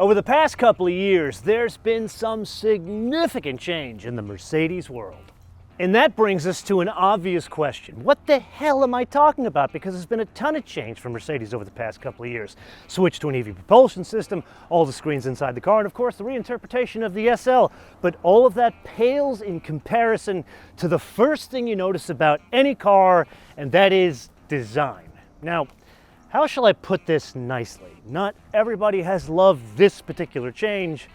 Over the past couple of years, there's been some significant change in the Mercedes world. And that brings us to an obvious question. What the hell am I talking about? Because there's been a ton of change from Mercedes over the past couple of years. Switch to an EV propulsion system, all the screens inside the car, and of course the reinterpretation of the SL. But all of that pales in comparison to the first thing you notice about any car, and that is design. Now, how shall I put this nicely? Not everybody has loved this particular change,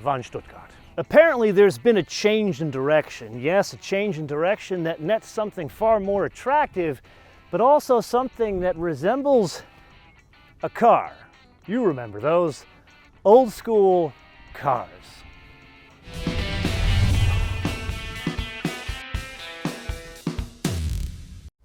von Stuttgart. Apparently there's been a change in direction. Yes, a change in direction that nets something far more attractive, but also something that resembles a car. You remember those old school cars.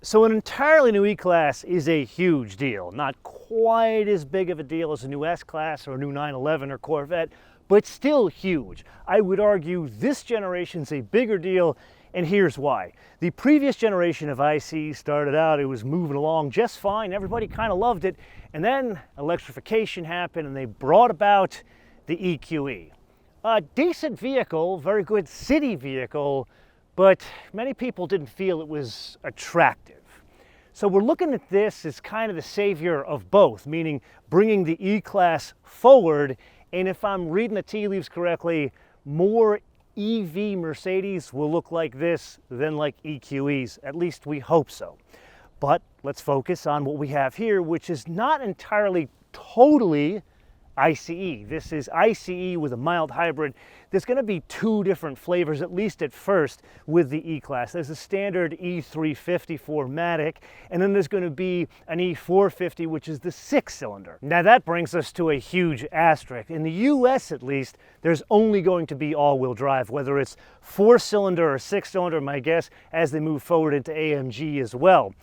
So an entirely new E-Class is a huge deal. Not quite as big of a deal as a new S-Class or a new 911 or Corvette, but still huge. I would argue this generation's a bigger deal, and here's why. The previous generation of IC started out, it was moving along just fine, everybody kind of loved it, and then electrification happened and they brought about the EQE. A decent vehicle, very good city vehicle, but many people didn't feel it was attractive. So we're looking at this as kind of the savior of both, meaning bringing the E-Class forward, and if I'm reading the tea leaves correctly, more EV Mercedes will look like this than like EQEs, at least we hope so. But let's focus on what we have here, which is not entirely totally ICE. This is ICE with a mild hybrid. There's going to be two different flavors, at least at first, with the E-Class. There's a standard E350 4MATIC, and then there's going to be an E450, which is the 6-cylinder. Now that brings us to a huge asterisk. In the US, at least, there's only going to be all-wheel drive, whether it's 4-cylinder or 6-cylinder, my guess, as they move forward into AMG as well.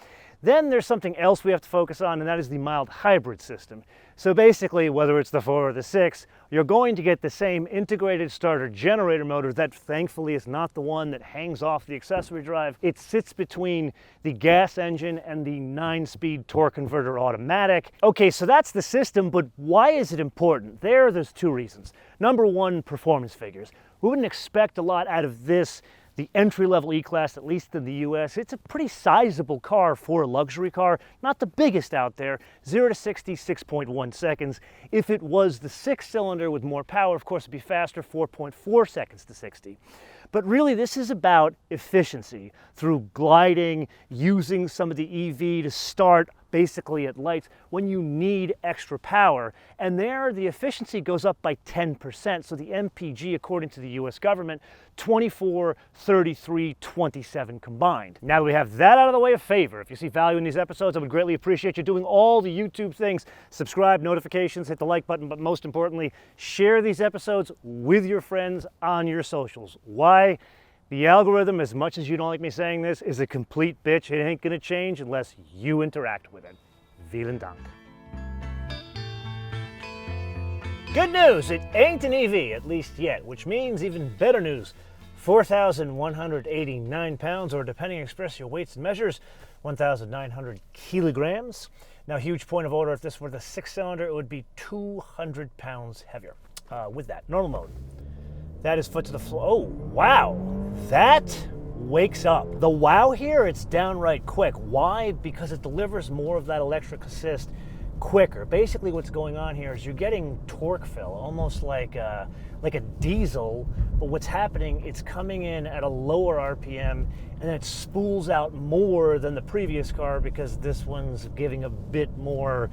Then there's something else we have to focus on, and that is the mild hybrid system. So basically, whether it's the 4 or the 6, you're going to get the same integrated starter generator motor that thankfully is not the one that hangs off the accessory drive. It sits between the gas engine and the 9-speed torque converter automatic. Okay, so that's the system, but why is it important? There's two reasons. Number one, performance figures. We wouldn't expect a lot out of this, the entry-level E-Class, at least in the US. It's a pretty sizable car for a luxury car, not the biggest out there. 0 to 60, 6.1 seconds. If it was the 6-cylinder with more power, of course it'd be faster, 4.4 seconds to 60. But really this is about efficiency through gliding, using some of the EV to start basically at lights when you need extra power. And there the efficiency goes up by 10%. So the MPG, according to the US government, 24, 33, 27 combined. Now that we have that out of the way, a favor. If you see value in these episodes, I would greatly appreciate you doing all the YouTube things. Subscribe, notifications, hit the like button, but most importantly, share these episodes with your friends on your socials. Why? The algorithm, as much as you don't like me saying this, is a complete bitch. It ain't gonna change unless you interact with it. Vielen Dank. Good news, it ain't an EV, at least yet, which means even better news. 4,189 pounds, or depending on express your weights and measures, 1,900 kilograms. Now, huge point of order, if this were the 6-cylinder, it would be 200 pounds heavier. With that, normal mode. That is foot to the floor. Oh, wow. That wakes up. The wow here, it's downright quick. Why? Because it delivers more of that electric assist quicker. Basically what's going on here is you're getting torque fill, almost like a diesel, but what's happening, it's coming in at a lower RPM and then it spools out more than the previous car because this one's giving a bit more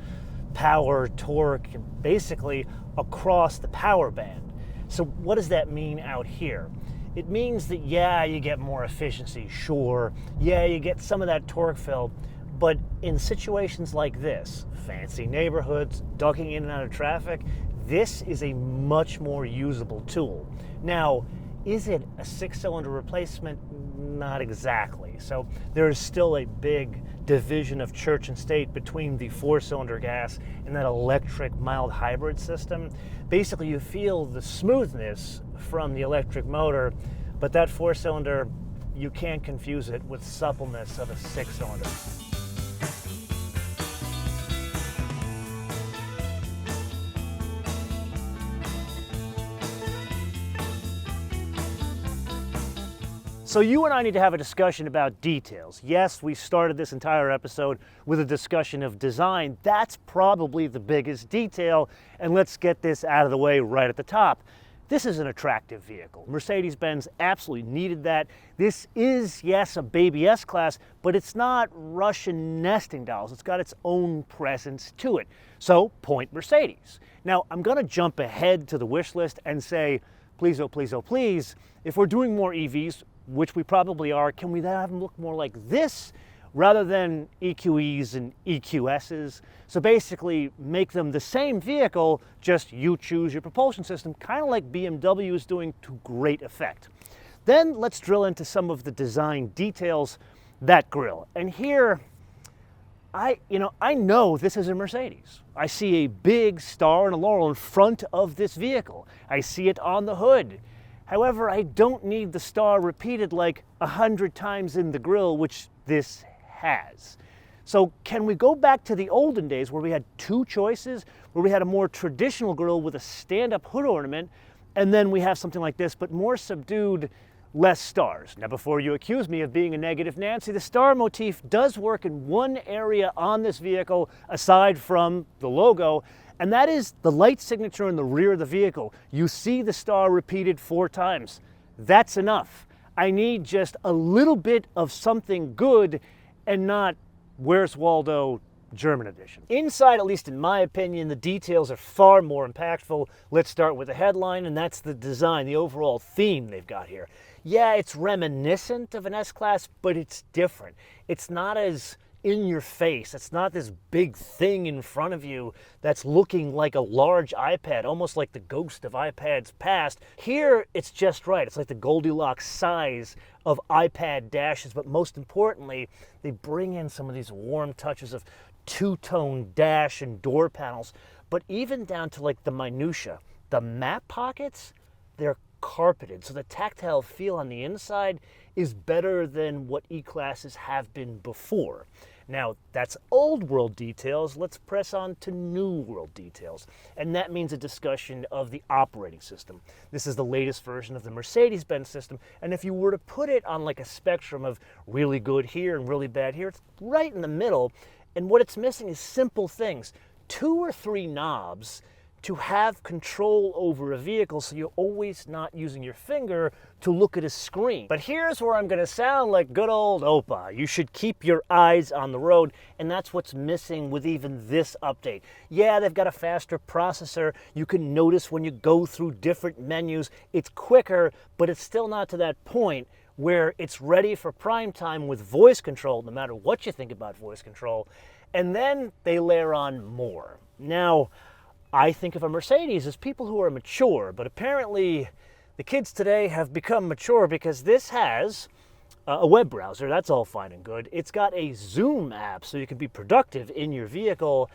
power, torque, basically across the power band. So what does that mean out here? It means that, yeah, you get more efficiency, sure. Yeah, you get some of that torque fill, but in situations like this, fancy neighborhoods, ducking in and out of traffic, this is a much more usable tool. Now, is it a 6-cylinder replacement? Not exactly. So there is still a big division of church and state between the 4-cylinder gas and that electric mild hybrid system. Basically, you feel the smoothness from the electric motor, but that 4-cylinder, you can't confuse it with suppleness of a 6-cylinder. So you and I need to have a discussion about details. Yes, we started this entire episode with a discussion of design. That's probably the biggest detail, and let's get this out of the way right at the top. This is an attractive vehicle. Mercedes-Benz absolutely needed that. This is, yes, a baby S-Class, but it's not Russian nesting dolls. It's got its own presence to it. So, point Mercedes. Now, I'm gonna jump ahead to the wish list and say, please, oh please, oh please, if we're doing more EVs, which we probably are, can we then have them look more like this rather than EQEs and EQSs? So basically make them the same vehicle, just you choose your propulsion system, kind of like BMW is doing to great effect. Then let's drill into some of the design details. That grille. And here, I know this is a Mercedes. I see a big star and a laurel in front of this vehicle. I see it on the hood. However, I don't need the star repeated like 100 times in the grille, which this has. So can we go back to the olden days where we had two choices, where we had a more traditional grille with a stand-up hood ornament, and then we have something like this, but more subdued, less stars. Now, before you accuse me of being a negative Nancy, the star motif does work in one area on this vehicle aside from the logo, and that is the light signature in the rear of the vehicle. You see the star repeated 4 times. That's enough. I need just a little bit of something good and not Where's Waldo German edition. Inside, at least in my opinion, the details are far more impactful. Let's start with the headline, and that's the design, the overall theme they've got here. Yeah, it's reminiscent of an S-Class, but it's different. It's not as in your face. It's not this big thing in front of you that's looking like a large iPad, almost like the ghost of iPads past. Here, it's just right. It's like the Goldilocks size of iPad dashes, but most importantly, they bring in some of these warm touches of two-tone dash and door panels, but even down to like the minutia. The map pockets, they're carpeted, so the tactile feel on the inside is better than what E-Classes have been before. Now, that's old world details. Let's press on to new world details. And that means a discussion of the operating system. This is the latest version of the Mercedes-Benz system. And if you were to put it on like a spectrum of really good here and really bad here, it's right in the middle. And what it's missing is simple things. 2 or 3 knobs to have control over a vehicle so you're always not using your finger to look at a screen. But here's where I'm gonna sound like good old Opa. You should keep your eyes on the road, and that's what's missing with even this update. Yeah, they've got a faster processor. You can notice when you go through different menus, it's quicker, but it's still not to that point where it's ready for prime time with voice control, no matter what you think about voice control. And then they layer on more. Now, I think of a Mercedes as people who are mature, but apparently the kids today have become mature because this has a web browser. That's all fine and good. It's got a Zoom app so you can be productive in your vehicle.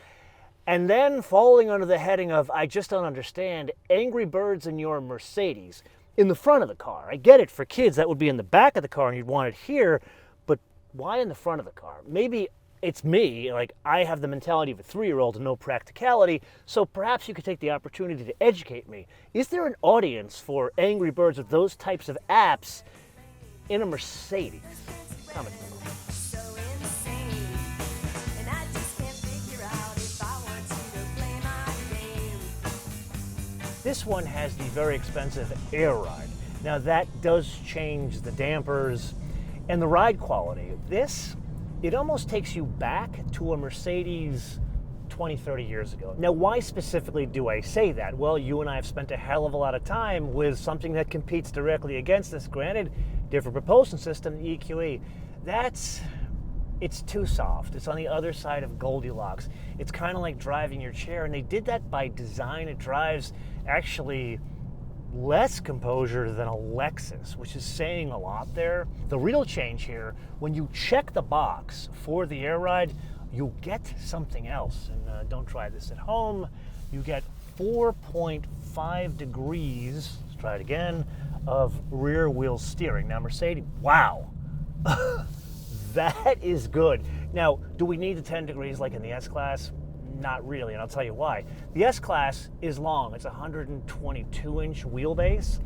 And then falling under the heading of, I just don't understand, Angry Birds in your Mercedes in the front of the car. I get it, for kids that would be in the back of the car and you'd want it here, but why in the front of the car? Maybe it's me, like I have the mentality of a 3-year-old and no practicality, so perhaps you could take the opportunity to educate me. Is there an audience for Angry Birds with those types of apps in a Mercedes? Comment below. This one has the very expensive air ride. Now that does change the dampers and the ride quality. This, it almost takes you back to a Mercedes 20, 30 years ago. Now, why specifically do I say that? Well, you and I have spent a hell of a lot of time with something that competes directly against this. Granted, different propulsion system, the EQE. It's too soft. It's on the other side of Goldilocks. It's kind of like driving your chair, and they did that by design. It drives actually less composure than a Lexus, which is saying a lot there. The real change here, when you check the box for the air ride, you get something else. And don't try this at home. You get 4.5 degrees, let's try it again, of rear wheel steering. Now Mercedes, wow, that is good. Now, do we need the 10 degrees like in the S-Class? Not really, and I'll tell you why. The S-Class is long. It's a 122-inch wheelbase.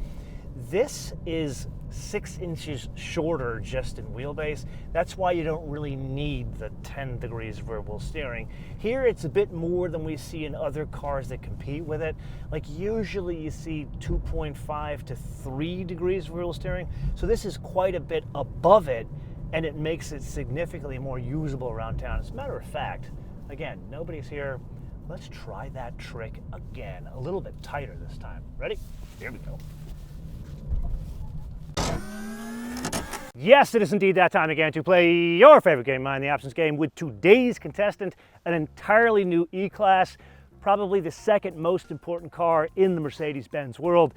This is 6 inches shorter just in wheelbase. That's why you don't really need the 10 degrees variable steering. Here it's a bit more than we see in other cars that compete with it. Like usually you see 2.5 to 3 degrees variable steering. So this is quite a bit above it, and it makes it significantly more usable around town. As a matter of fact, again, nobody's here. Let's try that trick again. A little bit tighter this time. Ready? Here we go. Yes, it is indeed that time again to play your favorite game, Mind the Options game, with today's contestant, an entirely new E-Class, probably the second most important car in the Mercedes-Benz world.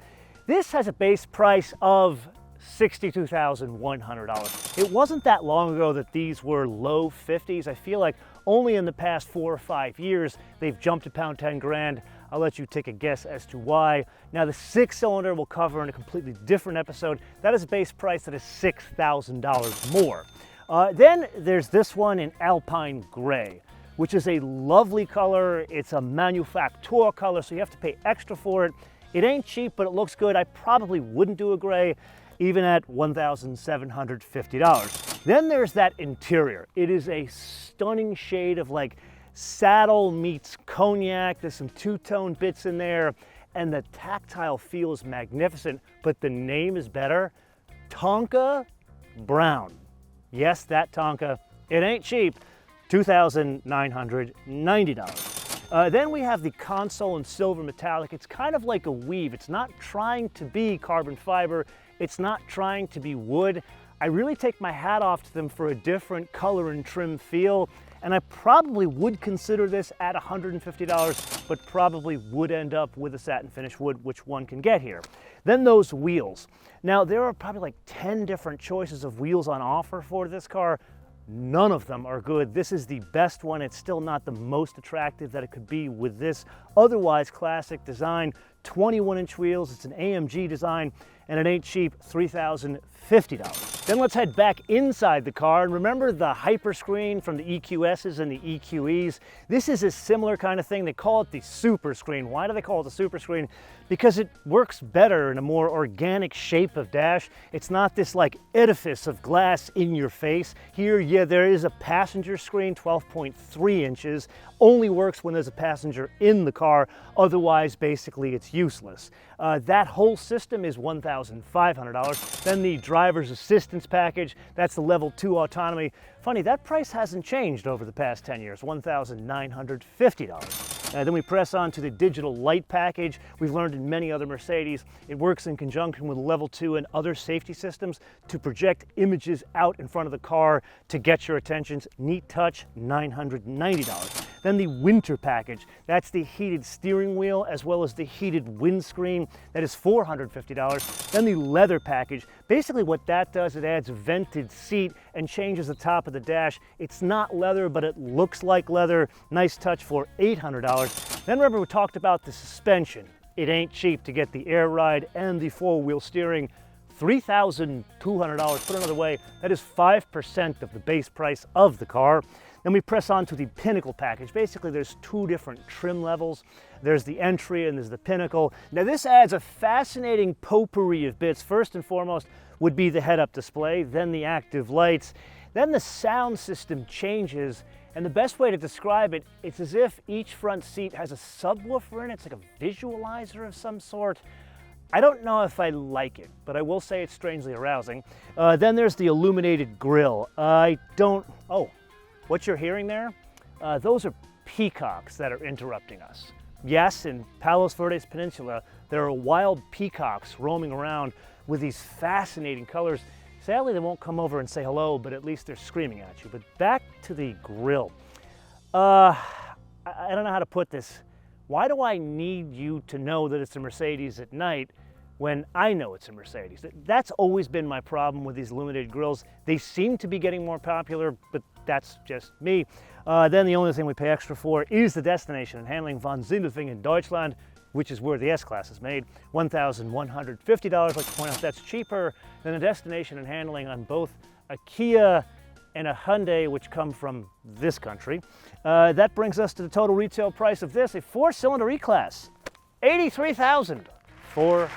This has a base price of $62,100. It wasn't that long ago that these were low 50s. I feel like only in the past 4 or 5 years they've jumped to pound 10 grand. I'll let you take a guess as to why. Now the 6-cylinder we'll cover in a completely different episode. That is a base price that is $6,000 more. Then there's this one in Alpine Gray, which is a lovely color. It's a manufacturer color, so you have to pay extra for it. It ain't cheap, but it looks good. I probably wouldn't do a gray, even at $1,750. Then there's that interior. It is a stunning shade of like saddle meets cognac. There's some two-tone bits in there, and the tactile feel is magnificent, but the name is better. Tonka Brown. Yes, that Tonka. It ain't cheap. $2,990. Then we have the console in silver metallic. It's kind of like a weave. It's not trying to be carbon fiber. It's not trying to be wood. I really take my hat off to them for a different color and trim feel, and I probably would consider this at $150, but probably would end up with a satin finish wood, which one can get here. Then those wheels. Now there are probably like 10 different choices of wheels on offer for this car. None of them are good. This is the best one. It's still not the most attractive that it could be with this otherwise classic design. 21-inch wheels. It's an AMG design, and it ain't cheap. $3,050. Then let's head back inside the car, and remember the hyper screen from the EQSs and the EQEs? This is a similar kind of thing. They call it the super screen. Why do they call it the super screen? Because it works better in a more organic shape of dash. It's not this like edifice of glass in your face. Here, yeah, there is a passenger screen, 12.3 inches. Only works when there's a passenger in the car. Otherwise, basically, it's useless. That whole system is $1,500. Then the driver's assistance package, that's the level 2 autonomy. Funny, that price hasn't changed over the past 10 years, $1,950. Then we press on to the digital light package. We've learned in many other Mercedes, it works in conjunction with level 2 and other safety systems to project images out in front of the car to get your attention. Neat touch, $990. Then the winter package, that's the heated steering wheel as well as the heated windscreen. That is $450. Then the leather package, basically what that does, it adds a vented seat and changes the top of the dash. It's not leather, but it looks like leather. Nice touch for $800. Then remember we talked about the suspension. It ain't cheap to get the air ride and the 4-wheel steering. $3,200. Put another way, that is 5% of the base price of the car. Then we press on to the Pinnacle package. Basically, there's 2 different trim levels. There's the entry and there's the Pinnacle. Now this adds a fascinating potpourri of bits. First and foremost would be the head-up display, then the active lights, then the sound system changes. And the best way to describe it, it's as if each front seat has a subwoofer in it. It's like a visualizer of some sort. I don't know if I like it, but I will say it's strangely arousing. Then there's the illuminated grille. Oh, what you're hearing there? Those are peacocks that are interrupting us. Yes, in Palos Verdes Peninsula, there are wild peacocks roaming around with these fascinating colors. Sadly, they won't come over and say hello, but at least they're screaming at you. But back to the grille. I don't know how to put this. Why do I need you to know that it's a Mercedes at night when I know it's a Mercedes? That's always been my problem with these illuminated grilles. They seem to be getting more popular, but that's just me. Then the only thing we pay extra for is the destination and handling von Sindelfingen in Deutschland, which is where the S-Class is made, $1,150. I'd like to point out that's cheaper than the destination and handling on both a Kia and a Hyundai, which come from this country. That brings us to the total retail price of this, a 4-cylinder E-Class, $83,400.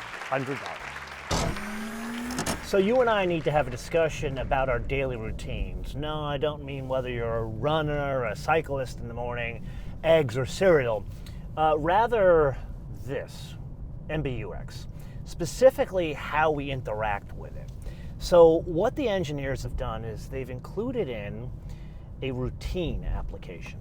So you and I need to have a discussion about our daily routines. No, I don't mean whether you're a runner, a cyclist in the morning, eggs or cereal. Rather this, MBUX, specifically how we interact with it. So what the engineers have done is they've included in a routine application.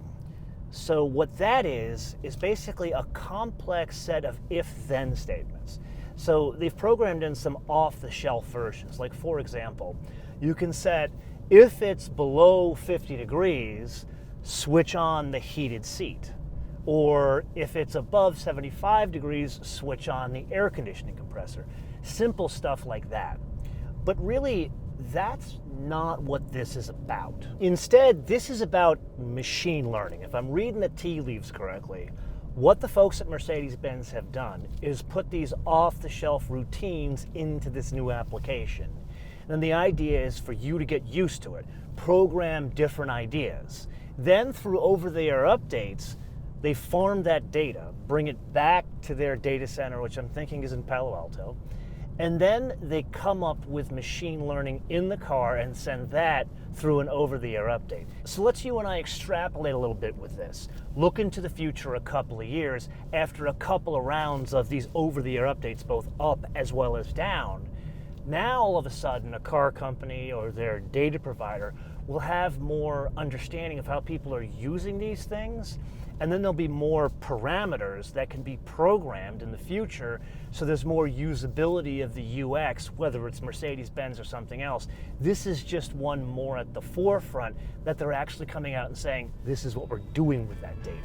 So what that is basically a complex set of if-then statements. So they've programmed in some off-the-shelf versions. Like, for example, you can set, if it's below 50 degrees, switch on the heated seat. Or if it's above 75 degrees, switch on the air conditioning compressor. Simple stuff like that. But really, that's not what this is about. Instead, this is about machine learning. If I'm reading the tea leaves correctly, what the folks at Mercedes-Benz have done is put these off-the-shelf routines into this new application. And the idea is for you to get used to it, program different ideas. Then through over-the-air updates, they farm that data, bring it back to their data center, which I'm thinking is in Palo Alto, and then they come up with machine learning in the car and send that through an over-the-air update. So let's you and I extrapolate a little bit with this. Look into the future a couple of years after a couple of rounds of these over-the-air updates, both up as well as down. Now all of a sudden a car company or their data provider will have more understanding of how people are using these things, and then there'll be more parameters that can be programmed in the future, so there's more usability of the UX, whether it's Mercedes-Benz or something else. This is just one more at the forefront that they're actually coming out and saying, this is what we're doing with that data.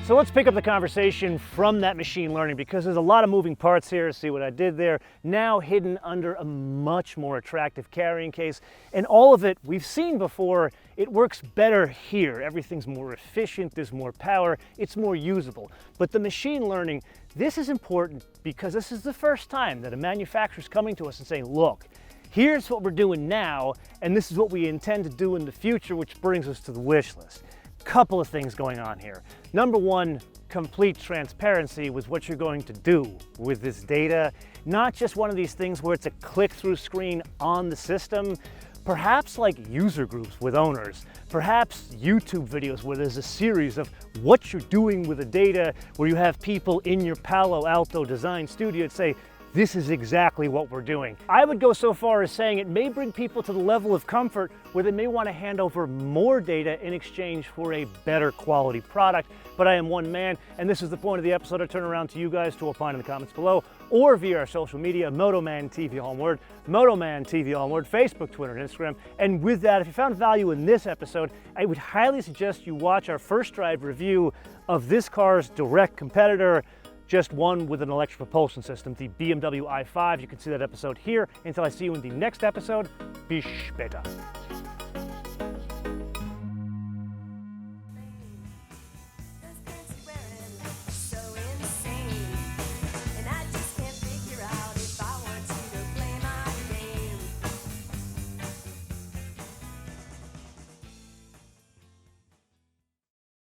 So let's pick up the conversation from that machine learning, because there's a lot of moving parts here. See what I did there? Now hidden under a much more attractive carrying case. And all of it we've seen before. It works better here. Everything's more efficient, there's more power, it's more usable. But the machine learning, this is important because this is the first time that a manufacturer's coming to us and saying, look, here's what we're doing now, and this is what we intend to do in the future, which brings us to the wish list. Couple of things going on here. Number one, complete transparency with what you're going to do with this data. Not just one of these things where it's a click-through screen on the system. Perhaps like user groups with owners. Perhaps YouTube videos where there's a series of what you're doing with the data, where you have people in your Palo Alto design studio that say, this is exactly what we're doing. I would go so far as saying it may bring people to the level of comfort where they may want to hand over more data in exchange for a better quality product. But I am one man, and this is the point of the episode. I turn around to you guys to opine in the comments below, or via our social media, MotoMan TV, all one word, MotoMan TV, all one word, Facebook, Twitter, and Instagram. And with that, if you found value in this episode, I would highly suggest you watch our first drive review of this car's direct competitor, just one with an electric propulsion system, the BMW i5. You can see that episode here. Until I see you in the next episode, bis später.